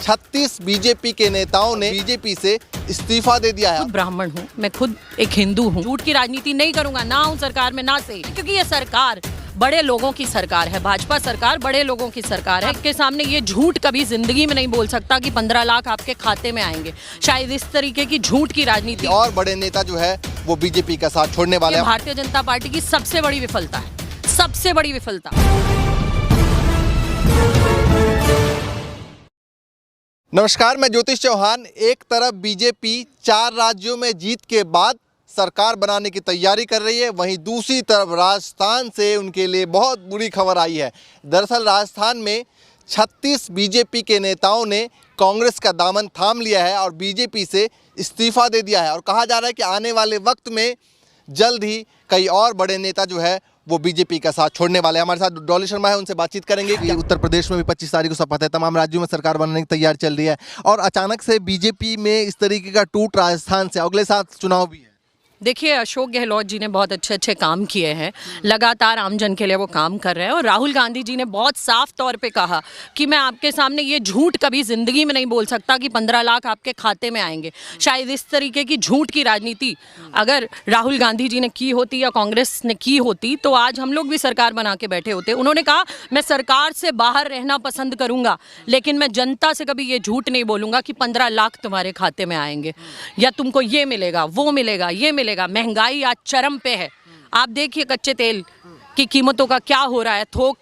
36 BJP के नेताओं ने बीजेपी से इस्तीफा दे दिया है। खुद ब्राह्मण हूँ, मैं खुद एक हिंदू हूँ। झूठ की राजनीति नहीं करूंगा, ना हूँ सरकार में ना से, क्योंकि ये सरकार बड़े लोगों की सरकार है। भाजपा सरकार बड़े लोगों की सरकार है। आपके सामने ये झूठ कभी जिंदगी में नहीं बोल सकता कि 15 लाख आपके खाते में आएंगे। शायद इस तरीके की झूठ की राजनीति और बड़े नेता जो है वो बीजेपी का साथ छोड़ने वाले हैं। भारतीय जनता पार्टी की सबसे बड़ी विफलता है, सबसे बड़ी विफलता। नमस्कार, मैं ज्योतिष चौहान। एक तरफ बीजेपी 4 राज्यों में जीत के बाद सरकार बनाने की तैयारी कर रही है, वहीं दूसरी तरफ राजस्थान से उनके लिए बहुत बुरी खबर आई है। दरअसल राजस्थान में 36 बीजेपी के नेताओं ने कांग्रेस का दामन थाम लिया है और बीजेपी से इस्तीफा दे दिया है और कहा जा रहा है कि आने वाले वक्त में जल्द ही कई और बड़े नेता जो है वो बीजेपी का साथ छोड़ने वाले हैं। हमारे साथ डॉली शर्मा है, उनसे बातचीत करेंगे कि उत्तर प्रदेश में भी 25 तारीख को शपथ है, तमाम राज्यों में सरकार बनाने की तैयारी चल रही है और अचानक से बीजेपी में इस तरीके का टूट राजस्थान से, अगले साल चुनाव भी है। देखिए, अशोक गहलोत जी ने बहुत अच्छे काम किए हैं, लगातार आमजन के लिए वो काम कर रहे हैं और राहुल गांधी जी ने बहुत साफ तौर पे कहा कि मैं आपके सामने ये झूठ कभी ज़िंदगी में नहीं बोल सकता कि 15 लाख आपके खाते में आएंगे। शायद इस तरीके की झूठ की राजनीति अगर राहुल गांधी जी ने की होती या कांग्रेस ने की होती तो आज हम लोग भी सरकार बना के बैठे होते। उन्होंने कहा मैं सरकार से बाहर रहना पसंद करूँगा, लेकिन मैं जनता से कभी ये झूठ नहीं बोलूँगा कि 15 लाख तुम्हारे खाते में आएंगे या तुमको ये मिलेगा, वो मिलेगा, ये मिलेगा। महंगाई आज चरम पे है। आप देखिए कच्चे तेल की कीमतों का क्या हो रहा है, थोक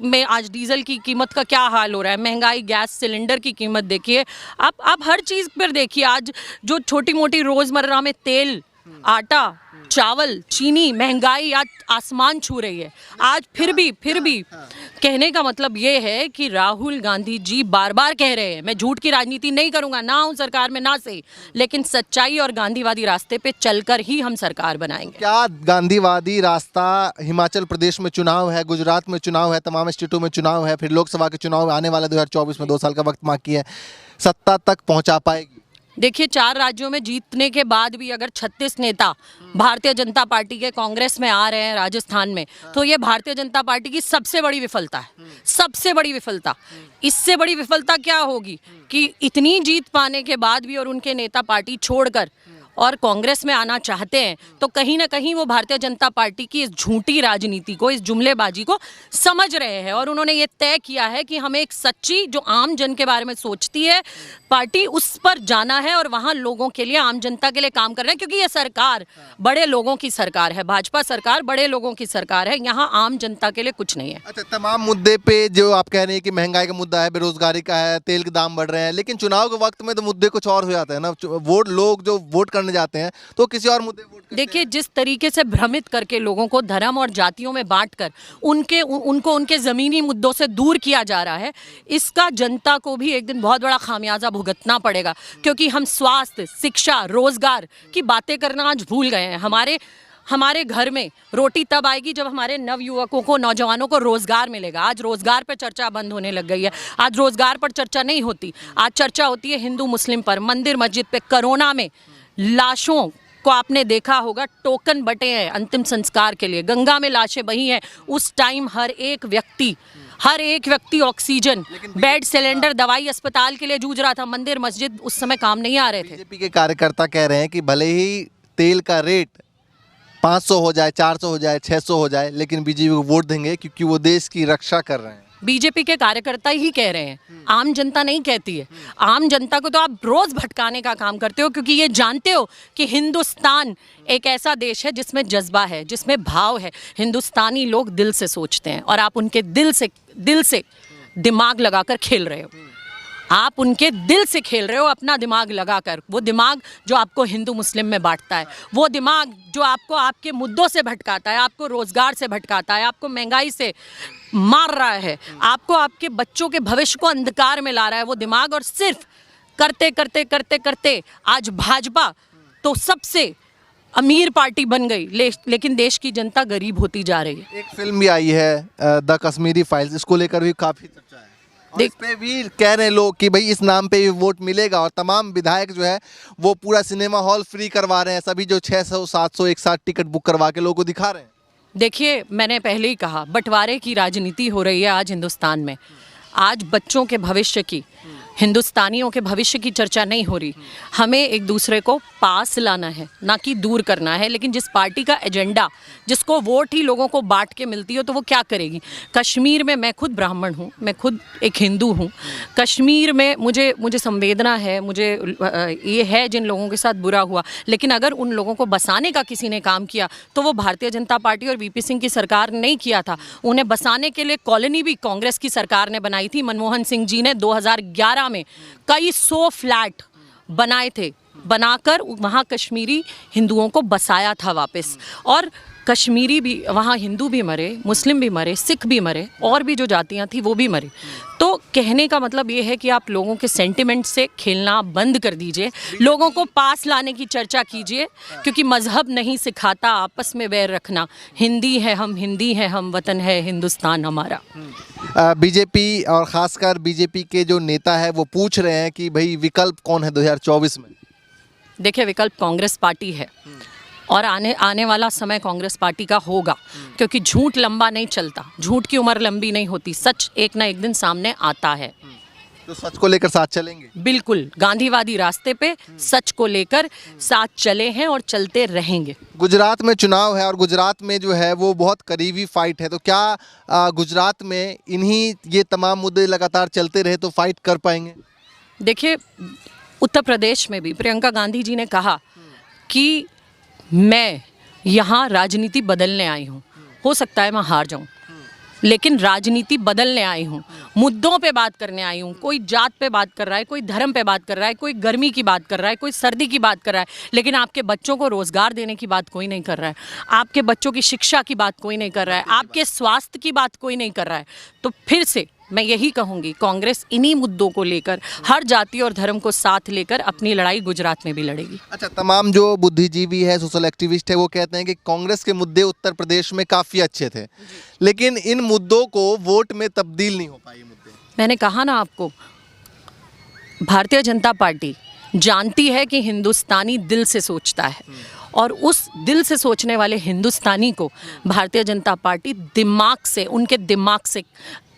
में आज डीजल की कीमत का क्या हाल हो रहा है, महंगाई, गैस सिलेंडर की कीमत देखिए, आप हर चीज़ पर देखिए। आज जो छोटी मोटी रोज़मर्रा में तेल, आटा, चावल, चीनी, महंगाई आज आसमान छू रही है। आज फिर भी कहने का मतलब ये है कि राहुल गांधी जी बार बार कह रहे हैं मैं झूठ की राजनीति नहीं करूंगा, ना हूं सरकार में ना से, लेकिन सच्चाई और गांधीवादी रास्ते पे चलकर ही हम सरकार बनाएंगे। क्या गांधीवादी रास्ता? हिमाचल प्रदेश में चुनाव है, गुजरात में चुनाव है, तमाम स्टेटों में चुनाव है, फिर लोकसभा के चुनाव आने वाला 2024 में 2 साल का वक्त बाकी है, सत्ता तक पहुंचा पाएगी? देखिए, 4 राज्यों में जीतने के बाद भी अगर 36 नेता भारतीय जनता पार्टी के कांग्रेस में आ रहे हैं राजस्थान में, तो ये भारतीय जनता पार्टी की सबसे बड़ी विफलता है, सबसे बड़ी विफलता। इससे बड़ी विफलता क्या होगी कि इतनी जीत पाने के बाद भी और उनके नेता पार्टी छोड़कर और कांग्रेस में आना चाहते हैं, तो कहीं ना कहीं वो भारतीय जनता पार्टी की इस झूठी राजनीति को, इस जुमलेबाजी को समझ रहे हैं और उन्होंने ये तय किया है कि हमें एक सच्ची, जो आम जन के बारे में सोचती है पार्टी, उस पर जाना है और वहाँ लोगों के लिए, आम जनता के लिए काम करना है, क्योंकि ये सरकार बड़े लोगों की सरकार है। भाजपा सरकार बड़े लोगों की सरकार है, यहाँ आम जनता के लिए कुछ नहीं है। अच्छा, तमाम मुद्दे पे जो आप कह रहे हैं कि महंगाई का मुद्दा है, बेरोजगारी का है, तेल के दाम बढ़ रहे हैं, लेकिन चुनाव के वक्त में तो मुद्दे कुछ और हो जाते हैं ना। लोग जो वोट करने जाते हैं तो किसी और मुद्दे वोट करते हैं। देखिए, जिस तरीके से भ्रमित करके लोगों को धर्म और जातियों में बांटकर उनको उनके जमीनी मुद्दों से दूर किया जा रहा है, इसका जनता को भी एक दिन बहुत बड़ा खामियाजा भुगतना पड़ेगा, क्योंकि हम स्वास्थ्य, शिक्षा, रोजगार की बातें करना आज भूल गए हैं। हमारे घर में रोटी तब आएगी जब हमारे नवयुवकों को, नौजवानों को रोजगार मिलेगा। आज रोजगार पर चर्चा बंद होने लग गई है। आज रोजगार पर चर्चा नहीं होती, आज चर्चा होती है हिंदू मुस्लिम पर, मंदिर मस्जिद पे। कोरोना में लाशों को आपने देखा होगा, टोकन बटे हैं अंतिम संस्कार के लिए, गंगा में लाशें बही हैं। उस टाइम हर एक व्यक्ति ऑक्सीजन, बेड, सिलेंडर, दवाई, अस्पताल के लिए जूझ रहा था। मंदिर मस्जिद उस समय काम नहीं आ रहे थे। बीजेपी के कार्यकर्ता कह रहे हैं कि भले ही तेल का रेट 500 हो जाए, 400 हो जाए, 600 हो जाए, लेकिन बीजेपी को वोट देंगे क्योंकि वो देश की रक्षा कर रहे हैं। बीजेपी के कार्यकर्ता ही कह रहे हैं, आम जनता नहीं कहती है। आम जनता को तो आप रोज भटकाने का काम करते हो, क्योंकि ये जानते हो कि हिंदुस्तान एक ऐसा देश है जिसमें जज्बा है, जिसमें भाव है। हिंदुस्तानी लोग दिल से सोचते हैं और आप उनके दिल से दिमाग लगाकर खेल रहे हो। आप उनके दिल से खेल रहे हो, अपना दिमाग लगाकर। वो दिमाग जो आपको हिंदू मुस्लिम में बांटता है, वो दिमाग जो आपको आपके मुद्दों से भटकाता है, आपको रोजगार से भटकाता है, आपको महंगाई से मार रहा है, आपको आपके बच्चों के भविष्य को अंधकार में ला रहा है, वो दिमाग। और सिर्फ करते आज भाजपा तो सबसे अमीर पार्टी बन गई, लेकिन देश की जनता गरीब होती जा रही है। एक फिल्म भी आई है द कश्मीरी फाइल्स, इसको लेकर भी काफी चर्चा है। इस पे भी कह रहे हैं लोग कि भाई इस नाम पे भी वोट मिलेगा और तमाम विधायक जो है वो पूरा सिनेमा हॉल फ्री करवा रहे हैं, सभी जो 600 700 एक साथ टिकट बुक करवा के लोगों को दिखा रहे हैं। देखिए, मैंने पहले ही कहा, बंटवारे की राजनीति हो रही है आज हिंदुस्तान में। आज बच्चों के भविष्य की, हिंदुस्तानियों के भविष्य की चर्चा नहीं हो रही। हमें एक दूसरे को पास लाना है, ना कि दूर करना है। लेकिन जिस पार्टी का एजेंडा, जिसको वोट ही लोगों को बांट के मिलती हो, तो वो क्या करेगी। कश्मीर में मैं खुद ब्राह्मण हूँ, मैं खुद एक हिंदू हूँ। कश्मीर में मुझे संवेदना है, मुझे ये है जिन लोगों के साथ बुरा हुआ, लेकिन अगर उन लोगों को बसाने का किसी ने काम किया तो वो भारतीय जनता पार्टी और वीपी सिंह की सरकार ने नहीं किया था। उन्हें बसाने के लिए कॉलोनी भी कांग्रेस की सरकार ने बनाई थी। मनमोहन सिंह जी ने 2011 में कई 100 फ्लैट बनाए थे, बनाकर वहाँ कश्मीरी हिंदुओं को बसाया था वापस। और कश्मीरी भी, वहाँ हिंदू भी मरे, मुस्लिम भी मरे, सिख भी मरे, और भी जो जातियाँ थी वो भी मरे। तो कहने का मतलब ये है कि आप लोगों के सेंटिमेंट से खेलना बंद कर दीजिए, लोगों को पास लाने की चर्चा कीजिए, क्योंकि मजहब नहीं सिखाता आपस में वैर रखना। हिंदी है हम, वतन है हिंदुस्तान हमारा। बीजेपी और ख़ासकर बीजेपी के जो नेता है वो पूछ रहे हैं कि भाई विकल्प कौन है 2024 में। देखिए, विकल्प कांग्रेस पार्टी है और आने वाला समय कांग्रेस पार्टी का होगा, क्योंकि झूठ लंबा नहीं चलता, झूठ की उम्र लंबी नहीं होती, सच एक ना एक दिन सामने आता है। तो सच को लेकर साथ चलेंगे। बिल्कुल, गांधीवादी रास्ते पे सच को लेकर साथ चले हैं और चलते रहेंगे। गुजरात में चुनाव है और गुजरात में जो है वो बहुत करीबी फाइट है, तो क्या गुजरात में इन्हीं ये तमाम मुद्दे लगातार चलते रहे तो फाइट कर पाएंगे। देखिए, उत्तर प्रदेश में भी प्रियंका गांधी जी ने कहा कि मैं यहाँ राजनीति बदलने आई हूँ। हो सकता है मैं हार जाऊँ, लेकिन राजनीति बदलने आई हूँ, मुद्दों पे बात करने आई हूँ। कोई जात पे बात कर रहा है, कोई धर्म पे बात कर रहा है, कोई गर्मी की बात कर रहा है, कोई सर्दी की बात कर रहा है, लेकिन आपके बच्चों को रोज़गार देने की बात कोई नहीं कर रहा है, आपके बच्चों की शिक्षा की बात कोई नहीं कर रहा है, आपके स्वास्थ्य की बात कोई नहीं कर रहा है। तो फिर से मैं यही कहूँगी, कांग्रेस इन्हीं मुद्दों को लेकर, हर जाति और धर्म को साथ लेकर अपनी लड़ाई गुजरात में भी लड़ेगी। अच्छा, तमाम जो बुद्धिजीवी है, सोशल एक्टिविस्ट है, वो कहते हैं कि कांग्रेस के मुद्दे उत्तर प्रदेश में काफ़ी अच्छे थे, लेकिन इन मुद्दों को वोट में तब्दील नहीं हो पाई। मुद्दे मैंने कहा ना आपको, भारतीय जनता पार्टी जानती है कि हिंदुस्तानी दिल से सोचता है, और उस दिल से सोचने वाले हिंदुस्तानी को भारतीय जनता पार्टी दिमाग से, उनके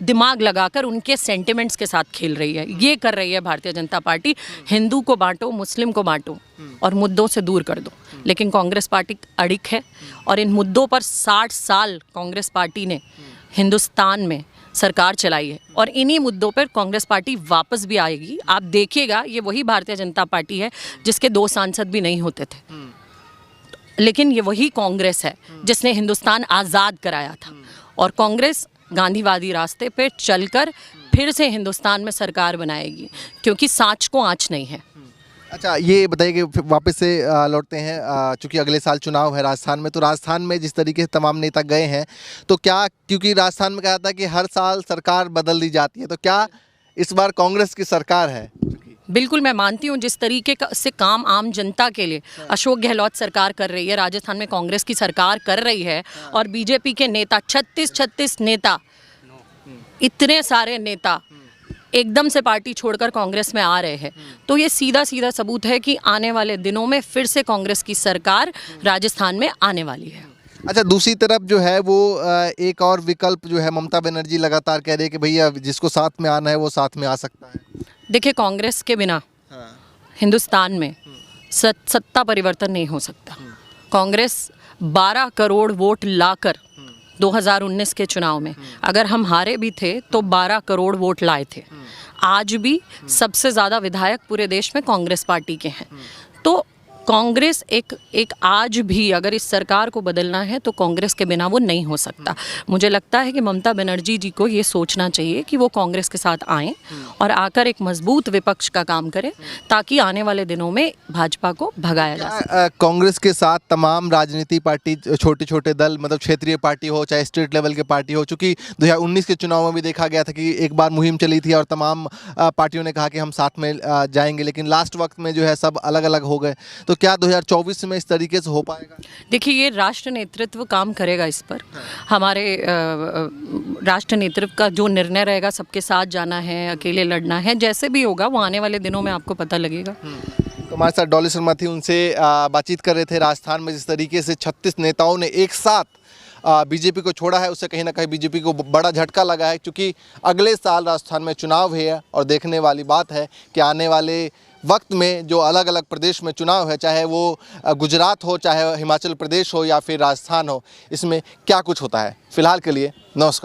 दिमाग लगाकर उनके सेंटिमेंट्स के साथ खेल रही है। ये कर रही है भारतीय जनता पार्टी, हिंदू को बांटो, मुस्लिम को बांटो और मुद्दों से दूर कर दो। लेकिन कांग्रेस पार्टी अड़िग है, और इन मुद्दों पर 60 साल कांग्रेस पार्टी ने हिंदुस्तान में सरकार चलाई है, और इन्हीं मुद्दों पर कांग्रेस पार्टी वापस भी आएगी। आप देखिएगा, ये वही भारतीय जनता पार्टी है जिसके 2 सांसद भी नहीं होते थे, लेकिन ये वही कांग्रेस है जिसने हिंदुस्तान आज़ाद कराया था। और कांग्रेस गांधीवादी रास्ते पे चलकर फिर से हिंदुस्तान में सरकार बनाएगी, क्योंकि सांच को आँच नहीं है। अच्छा, ये बताइए कि वापस से लौटते हैं, चूँकि अगले साल चुनाव है राजस्थान में, तो राजस्थान में जिस तरीके से तमाम नेता गए हैं, तो क्या, क्योंकि राजस्थान में कहा था कि हर साल सरकार बदल दी जाती है, तो क्या इस बार कांग्रेस की सरकार है? बिल्कुल, मैं मानती हूँ जिस तरीके से काम आम जनता के लिए अशोक गहलोत सरकार कर रही है, राजस्थान में कांग्रेस की सरकार कर रही है, और बीजेपी के नेता 36 नेता, इतने सारे नेता एकदम से पार्टी छोड़कर कांग्रेस में आ रहे हैं, तो ये सीधा सबूत है कि आने वाले दिनों में फिर से कांग्रेस की सरकार राजस्थान में आने वाली है। अच्छा, दूसरी तरफ जो है वो एक और विकल्प जो है, ममता बनर्जी लगातार कह रही है कि भैया जिसको साथ में आना है वो साथ में आ सकता है। देखिए, कांग्रेस के बिना हिंदुस्तान में सत्ता परिवर्तन नहीं हो सकता। कांग्रेस 12 करोड़ वोट लाकर 2019 के चुनाव में, अगर हम हारे भी थे तो 12 करोड़ वोट लाए थे। आज भी सबसे ज़्यादा विधायक पूरे देश में कांग्रेस पार्टी के हैं। तो कांग्रेस एक आज भी अगर इस सरकार को बदलना है तो कांग्रेस के बिना वो नहीं हो सकता। मुझे लगता है कि ममता बनर्जी जी को ये सोचना चाहिए कि वो कांग्रेस के साथ आएँ और आकर एक मजबूत विपक्ष का काम करें, ताकि आने वाले दिनों में भाजपा को भगाया जा सके। कांग्रेस के साथ तमाम राजनीति पार्टी, छोटे छोटे दल, मतलब क्षेत्रीय पार्टी हो चाहे स्टेट लेवल के पार्टी हो, चूँकि 2019 के चुनाव में भी देखा गया था कि एक बार मुहिम चली थी और तमाम पार्टियों ने कहा कि हम साथ में जाएंगे, लेकिन लास्ट वक्त में जो है सब अलग अलग हो गए। तो क्या 2024 में इस तरीके से हो पाएगा? देखिए, ये राष्ट्र नेतृत्व काम करेगा इस पर। हमारे राष्ट्र नेतृत्व का जो निर्णय रहेगा, सबके साथ जाना है, अकेले लड़ना है, जैसे भी होगा वो आने वाले दिनों में आपको पता लगेगा। तो हमारे साथ डॉली शर्मा थी, उनसे बातचीत कर रहे थे। राजस्थान में जिस तरीके से 36 नेताओं ने एक साथ बीजेपी को छोड़ा है, उससे कहीं ना कहीं बीजेपी को बड़ा झटका लगा है, क्योंकि अगले साल राजस्थान में चुनाव है और देखने वाली बात है कि आने वाले वक्त में जो अलग अलग प्रदेश में चुनाव है, चाहे वो गुजरात हो, चाहे हिमाचल प्रदेश हो या फिर राजस्थान हो, इसमें क्या कुछ होता है। फिलहाल के लिए नमस्कार।